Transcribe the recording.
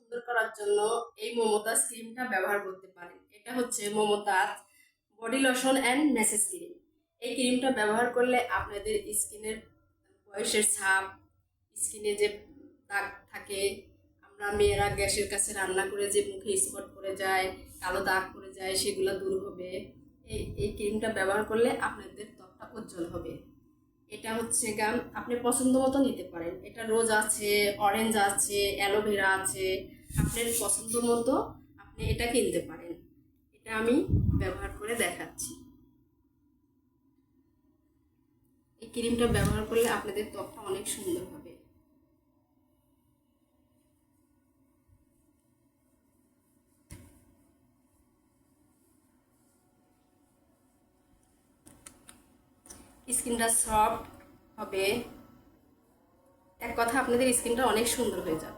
সুন্দর করার জন্য এই মমতাজ ক্রিমটা ব্যবহার করতে পারেন। এটা হচ্ছে Mumtaz body lotion and massage cream. এই ক্রিমটা ব্যবহার করলে আপনাদের স্কিনের বয়সের ছাপ, স্কিনে যে দাগ থাকে, আমরা মেয়েরা গ্যাসের কাছে রান্না করে যে মুখে স্পট পড়ে যায়, কালো দাগ পড়ে যায়, সেগুলো দূর হবে। এই ক্রিমটা ব্যবহার করলে আপনাদের ত্বকটা উজ্জ্বল হবে। এটা হচ্ছে গাম আপনি পছন্দ মতো নিতে পারেন। এটা রোজ আছে, অরেঞ্জ আছে, অ্যালোভেরা আছে, আপনার পছন্দ মতো আপনি এটা কিনতে পারেন। এটা আমি ব্যবহার করে দেখাচ্ছি। এই ক্রিমটা ব্যবহার করলে আপনাদের ত্বকটা অনেক সুন্দর হবে। স্কিনটা সফট হবে, এক কথা আপনাদের স্কিনটা অনেক সুন্দর হয়ে যাবে।